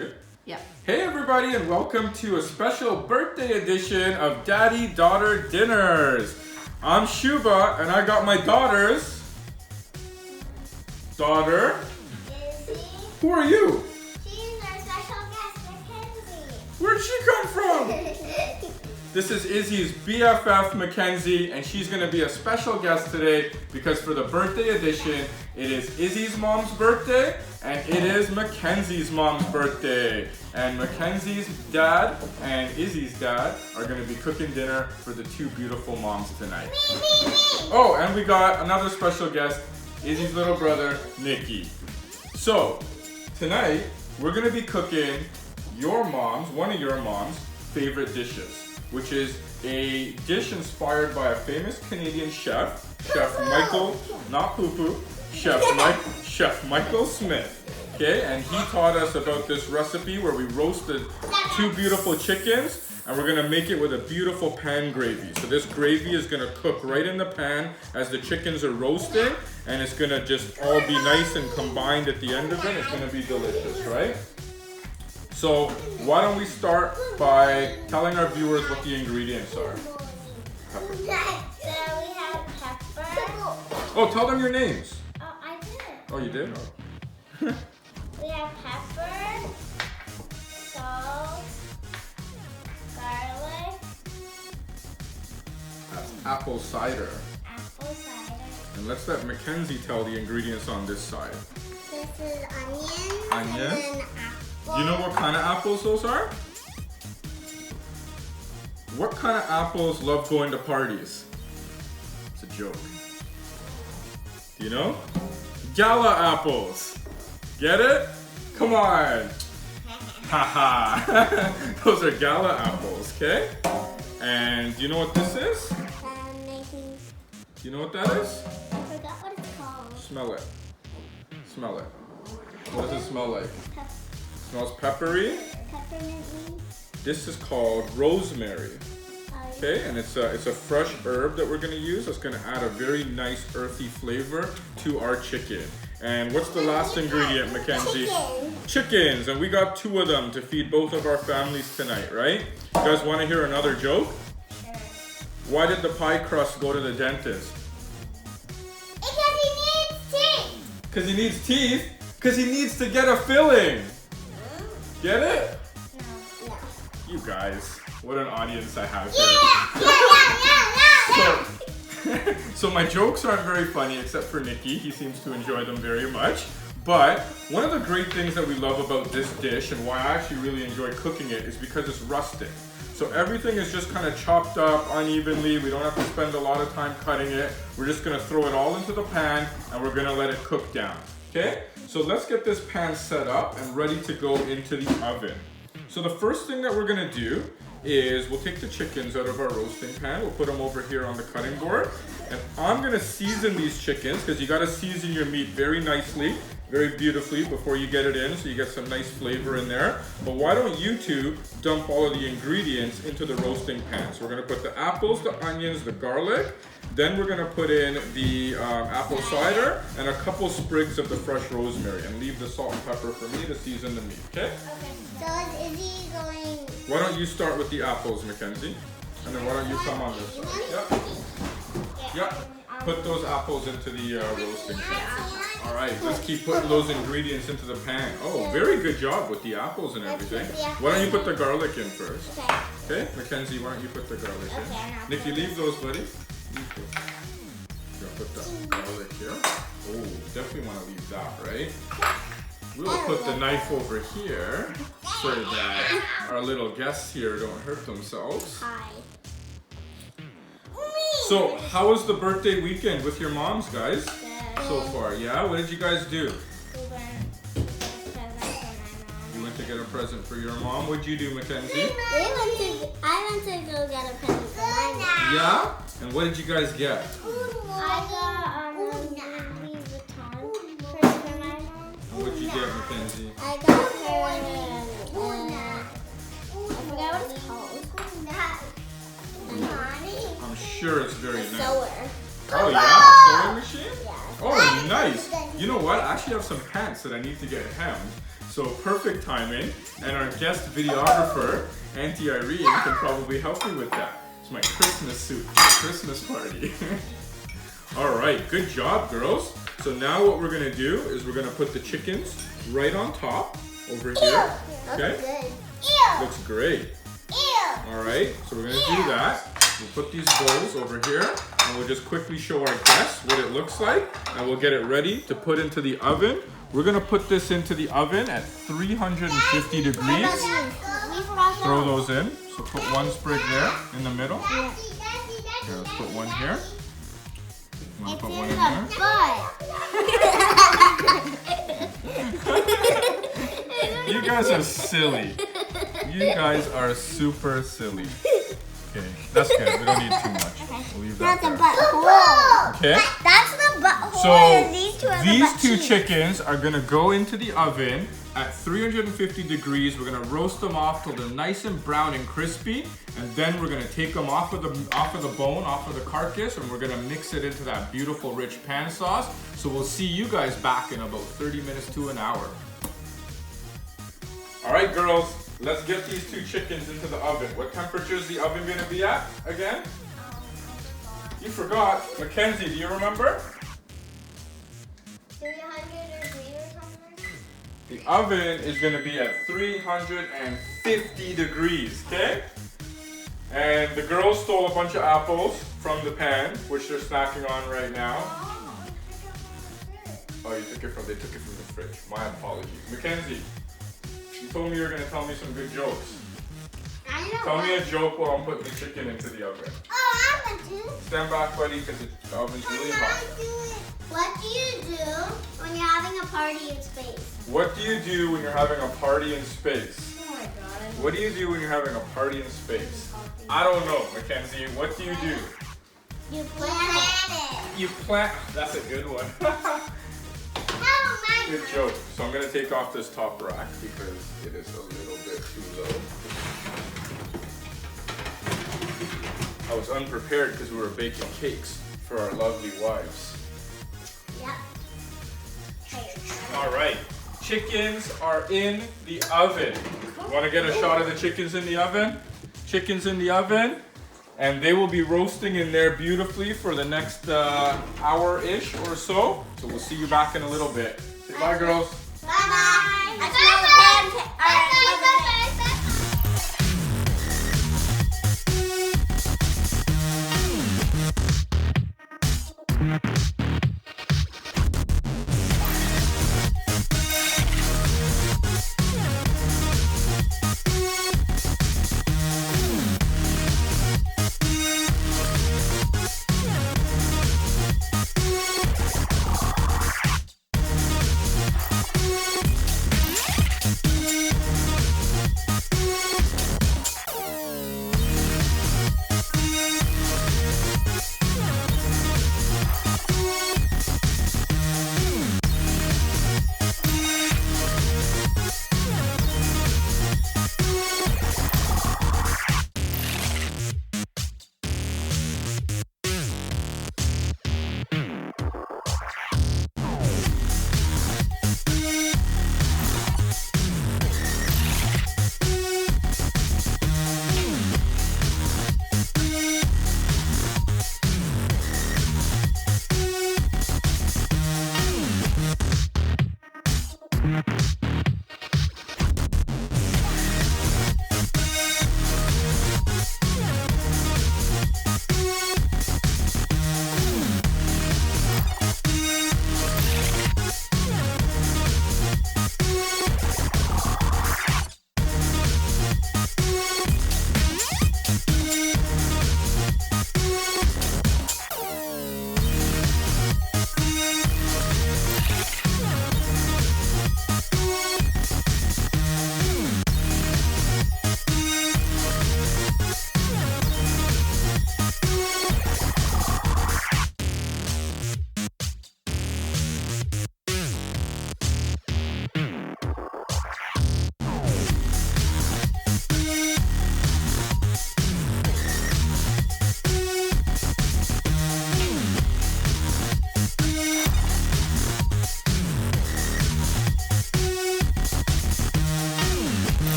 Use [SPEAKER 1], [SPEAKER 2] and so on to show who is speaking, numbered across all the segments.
[SPEAKER 1] Good?
[SPEAKER 2] Yeah.
[SPEAKER 1] Hey everybody, and welcome to a special birthday edition of Daddy-Daughter Dinners. I'm Shubha, and I got my daughter.
[SPEAKER 3] Izzy.
[SPEAKER 1] Who are you?
[SPEAKER 3] She's our special guest, Mackenzie.
[SPEAKER 1] Where'd she come from? This is Izzy's BFF, Mackenzie, and she's going to be a special guest today because for the birthday edition, it is Izzy's mom's birthday and it is Mackenzie's mom's birthday. And Mackenzie's dad and Izzy's dad are going to be cooking dinner for the two beautiful moms tonight.
[SPEAKER 3] Me.
[SPEAKER 1] Oh, and we got another special guest, Izzy's little brother, Nikki. So, tonight, we're going to be cooking one of your mom's favorite dishes, which is a dish inspired by a famous Canadian chef, Chef Michael, not poo-poo, Chef Michael Smith. Okay, and he taught us about this recipe where we roasted two beautiful chickens and we're gonna make it with a beautiful pan gravy. So this gravy is gonna cook right in the pan as the chickens are roasting, and it's gonna just all be nice and combined at the end of it. It's gonna be delicious, right? So why don't we start by telling our viewers what the ingredients are.
[SPEAKER 3] So we have pepper.
[SPEAKER 1] Oh, tell them your names.
[SPEAKER 3] Oh, I did.
[SPEAKER 1] Oh, you did? Oh.
[SPEAKER 3] We have pepper, salt, garlic,
[SPEAKER 1] That's apple cider.
[SPEAKER 3] apple cider.
[SPEAKER 1] And let's let Mackenzie tell the ingredients on this side.
[SPEAKER 3] This is onions.
[SPEAKER 1] Onions?
[SPEAKER 3] And then apple.
[SPEAKER 1] Do you know what kind of apples those are? What kind of apples love going to parties? It's a joke. Do you know? Gala apples. Get it? Come on. Haha. Those are gala apples, okay? And do you know what this is?
[SPEAKER 3] Making.
[SPEAKER 1] Do you know what that is?
[SPEAKER 3] I forgot what it's called.
[SPEAKER 1] Smell it. Smell it. What does it smell like? Smells peppery.
[SPEAKER 3] Peppermint.
[SPEAKER 1] This is called rosemary. Okay, and it's a fresh herb that we're gonna use. It's gonna add a very nice earthy flavor to our chicken. And what's the last ingredient, Mackenzie? Chickens, and we got 2 of them to feed both of our families tonight, right? You guys wanna hear another joke?
[SPEAKER 3] Sure.
[SPEAKER 1] Why did the pie crust go to the dentist?
[SPEAKER 3] Because he needs teeth.
[SPEAKER 1] Because he needs teeth? Because he needs to get a filling. Get it?
[SPEAKER 3] No.
[SPEAKER 1] You guys, what an audience I have here.
[SPEAKER 3] Yeah.
[SPEAKER 1] So my jokes aren't very funny except for Nikki. He seems to enjoy them very much. But one of the great things that we love about this dish and why I actually really enjoy cooking it is because it's rustic. So everything is just kind of chopped up unevenly. We don't have to spend a lot of time cutting it. We're just gonna throw it all into the pan and we're gonna let it cook down. Okay? So let's get this pan set up and ready to go into the oven. So the first thing that we're gonna do is we'll take the chickens out of our roasting pan. We'll put them over here on the cutting board. And I'm gonna season these chickens because you gotta season your meat very nicely, very beautifully before you get it in so you get some nice flavor in there. But why don't you two dump all of the ingredients into the roasting pan. So we're gonna put the apples, the onions, the garlic. Then we're gonna put in the apple cider and a couple sprigs of the fresh rosemary and leave the salt and pepper for me to season the meat, okay?
[SPEAKER 3] Okay. So is Izzy going?
[SPEAKER 1] Why don't you start with the apples, Mackenzie? And then why don't you come on this side? Yep. Yep. Put those apples into the roasting pan. All right, let's keep putting those ingredients into the pan. Oh, very good job with the apples and everything. Why don't you put the garlic in first?
[SPEAKER 3] Okay.
[SPEAKER 1] Okay, Mackenzie, why don't you put the garlic
[SPEAKER 3] Okay, I'll
[SPEAKER 1] in? Nikki, leave those, buddy. Leave those. You're gonna put the garlic here. Oh, definitely want to leave that, right? We'll put the knife over here so that our little guests here don't hurt themselves.
[SPEAKER 3] Hi.
[SPEAKER 1] So, how was the birthday weekend with your moms, guys?
[SPEAKER 3] Good.
[SPEAKER 1] So far, yeah? What did you guys do?
[SPEAKER 3] We went to get a present for my mom.
[SPEAKER 1] You went to get a present for your mom. What'd you do, Mackenzie?
[SPEAKER 3] I went to go get a present for my mom.
[SPEAKER 1] Yeah? And what did you guys get?
[SPEAKER 3] I got Louis Vuitton for my mom.
[SPEAKER 1] And what'd you get, Mackenzie?
[SPEAKER 3] I got her I forgot what it's called.
[SPEAKER 1] I'm sure it's very nice.
[SPEAKER 3] Sewer.
[SPEAKER 1] Oh yeah? Sewing machine?
[SPEAKER 3] Yeah.
[SPEAKER 1] Oh, nice. You know what? I actually have some pants that I need to get hemmed. So perfect timing. And our guest videographer, Auntie Irene, can probably help me with that. It's my Christmas suit, Christmas party. All right, good job, girls. So now what we're gonna do is we're gonna put the chickens right on top over here. Okay? Looks great. All right, so we're gonna do that. We'll put these bowls over here and we'll just quickly show our guests what it looks like and we'll get it ready to put into the oven. We're gonna put this into the oven at 350 degrees. Throw those in. So put one sprig there in the middle. Here, let's put one here. We'll put one in there. You guys are silly. You guys are super silly. Okay, that's good. We don't need too much. We'll leave that there. Okay.
[SPEAKER 3] That's the butthole.
[SPEAKER 1] So these two chickens are gonna go into the oven at 350 degrees. We're gonna roast them off till they're nice and brown and crispy, and then we're gonna take them off of the bone, off of the carcass, and we're gonna mix it into that beautiful rich pan sauce. So we'll see you guys back in about 30 minutes to an hour. All right, girls. Let's get these two chickens into the oven. What temperature is the oven gonna be at again? You forgot. Mackenzie, do you remember?
[SPEAKER 3] 300 degrees or something?
[SPEAKER 1] The oven is gonna be at 350 degrees, okay? And the girls stole a bunch of apples from the pan, which they're snacking on right now. Oh, they took it from the fridge. My apologies. Mackenzie. You told me you were going to tell me some good jokes.
[SPEAKER 3] I know.
[SPEAKER 1] Tell me a joke while I'm putting the chicken into the oven.
[SPEAKER 3] Oh, I'm going to.
[SPEAKER 1] Stand back, buddy, because the oven's really hot.
[SPEAKER 3] What do you do when you're having a party in space?
[SPEAKER 1] What do you do when you're having a party in space?
[SPEAKER 3] Oh my god.
[SPEAKER 1] What do you do when you're having a party in space? I don't know, Mackenzie. What do you do?
[SPEAKER 3] You plant it.
[SPEAKER 1] You plant. That's a good one. Good joke. So I'm going to take off this top rack because it is a little bit too low. I was unprepared because we were baking cakes for our lovely wives.
[SPEAKER 3] Yep.
[SPEAKER 1] All right. Chickens are in the oven. Want to get a shot of the chickens in the oven? Chickens in the oven. And they will be roasting in there beautifully for the next hour-ish or so. So we'll see you back in a little bit. Say bye, girls.
[SPEAKER 3] Bye-bye.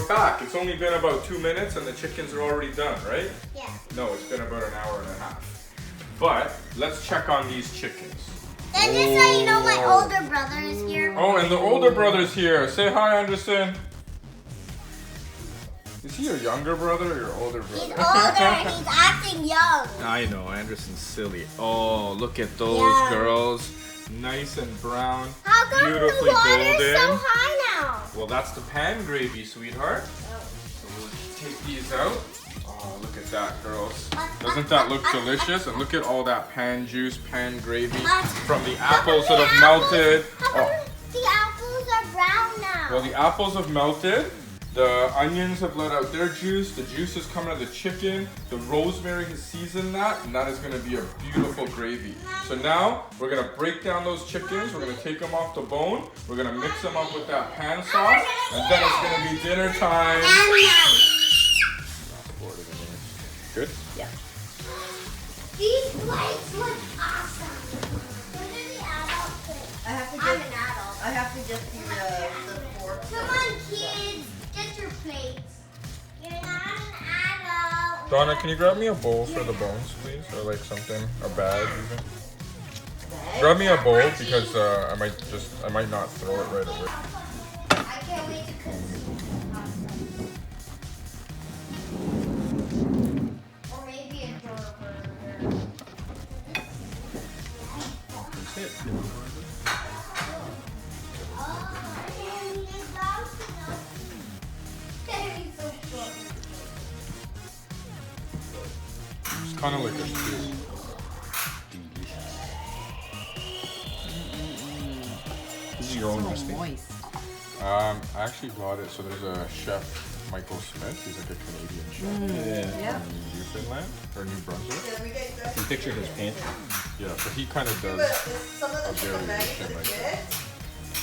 [SPEAKER 1] Back. It's only been about 2 minutes and the chickens are already done, right?
[SPEAKER 3] Yeah.
[SPEAKER 1] No, it's been about an hour and a half. But let's check on these chickens.
[SPEAKER 3] Then just so you know, my older brother is here.
[SPEAKER 1] Oh, and the older brother's here. Say hi, Anderson. Is he your younger brother or your older brother?
[SPEAKER 3] He's older. He's acting young.
[SPEAKER 1] I know, Anderson's silly. Oh, look at those girls. Nice and brown.
[SPEAKER 3] How come
[SPEAKER 1] beautifully
[SPEAKER 3] the water's
[SPEAKER 1] golden.
[SPEAKER 3] so high now?
[SPEAKER 1] Well, that's the pan gravy, sweetheart. So we'll take these out. Oh, look at that, girls. Doesn't that look delicious? And look at all that pan juice, pan gravy from the apples that have melted. Oh.
[SPEAKER 3] The apples are brown now.
[SPEAKER 1] Well, the apples have melted. The onions have let out their juice. The juice is coming out of the chicken. The rosemary has seasoned that, and that is going to be a beautiful gravy. So now we're going to break down those chickens. We're going to take them off the bone. We're going to mix them up with that pan sauce, and then it's going to be dinner time. Good?
[SPEAKER 3] Yeah. These plates look awesome. Those are the adult plates. I'm an adult.
[SPEAKER 2] I have to get the fork.
[SPEAKER 3] Come on, kids. Get your plates. You're not an adult.
[SPEAKER 1] Donna, can you grab me a bowl for the bones, please? Or like something, a bag even? Grab me a bowl because I might not throw it right away.
[SPEAKER 3] I can't wait to consume. Or maybe a burger.
[SPEAKER 1] It's kind of like a stew.
[SPEAKER 4] This is your own recipe.
[SPEAKER 1] I actually got it. So there's a chef, Michael Smith. He's like a Canadian chef
[SPEAKER 4] Yeah.
[SPEAKER 1] from Newfoundland or New Brunswick.
[SPEAKER 4] I can picture his pantry.
[SPEAKER 1] Yeah, so he kind of does
[SPEAKER 2] Some of
[SPEAKER 1] a
[SPEAKER 2] the chicken nuggets
[SPEAKER 1] variation
[SPEAKER 2] for the
[SPEAKER 1] like
[SPEAKER 2] kids.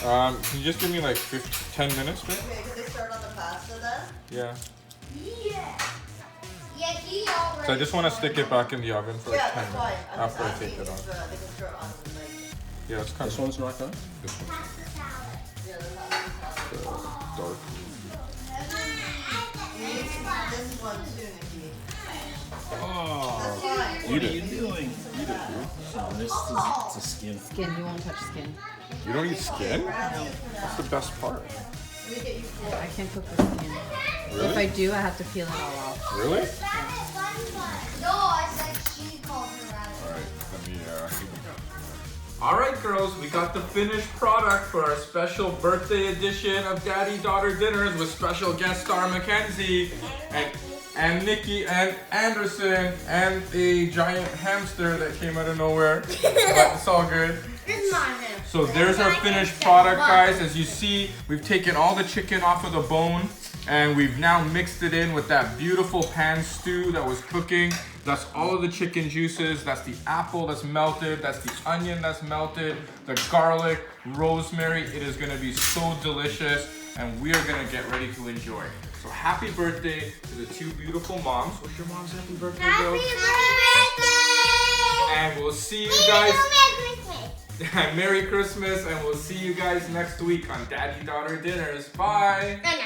[SPEAKER 1] that. Can you just give me like 10 minutes, babe?
[SPEAKER 2] Okay, can they start on the pasta then?
[SPEAKER 1] Yeah.
[SPEAKER 3] Yeah. Yeah, he already.
[SPEAKER 1] So I just want to stick it back in the oven for like
[SPEAKER 2] Yeah,
[SPEAKER 1] 10
[SPEAKER 2] that's
[SPEAKER 1] minutes
[SPEAKER 2] fine. I'm
[SPEAKER 1] after I
[SPEAKER 2] just
[SPEAKER 1] take it
[SPEAKER 2] asking
[SPEAKER 1] off.
[SPEAKER 2] if they can start on like
[SPEAKER 1] Yeah, it's kind
[SPEAKER 4] This
[SPEAKER 1] of
[SPEAKER 4] one's not done?
[SPEAKER 1] this one.
[SPEAKER 3] Pasta salad.
[SPEAKER 2] the other half.
[SPEAKER 1] Dark.
[SPEAKER 2] This one too, Nikki.
[SPEAKER 4] Oh,
[SPEAKER 2] That's fine.
[SPEAKER 4] what are you doing? Eat it, dude. Oh, this is it's a skin.
[SPEAKER 5] Skin, you won't touch skin.
[SPEAKER 1] You don't eat skin? That's the best part.
[SPEAKER 2] Let me get you four.
[SPEAKER 5] I can't cook with skin.
[SPEAKER 1] Really?
[SPEAKER 5] If I do, I have to peel it all off.
[SPEAKER 1] Really?
[SPEAKER 3] No, I said she called her rabbit.
[SPEAKER 1] Alright, let me Alright girls, we got the finished product for our special birthday edition of Daddy-Daughter Dinners with special guest star Mackenzie and Nikki and Anderson and a giant hamster that came out of nowhere. But it's all good.
[SPEAKER 3] It's my name.
[SPEAKER 1] So there's our finished product, guys. As you see, we've taken all the chicken off of the bone and we've now mixed it in with that beautiful pan stew that was cooking. That's all of the chicken juices. That's the apple that's melted. That's the onion that's melted. The garlic, rosemary. It is gonna be so delicious and we are gonna get ready to enjoy. So happy birthday to the two beautiful moms. What's your mom's happy birthday, girls?
[SPEAKER 3] Happy birthday!
[SPEAKER 1] And we'll see you guys.
[SPEAKER 3] Merry Christmas.
[SPEAKER 1] Merry Christmas, and we'll see you guys next week on Daddy-Daughter Dinners. Bye!
[SPEAKER 3] And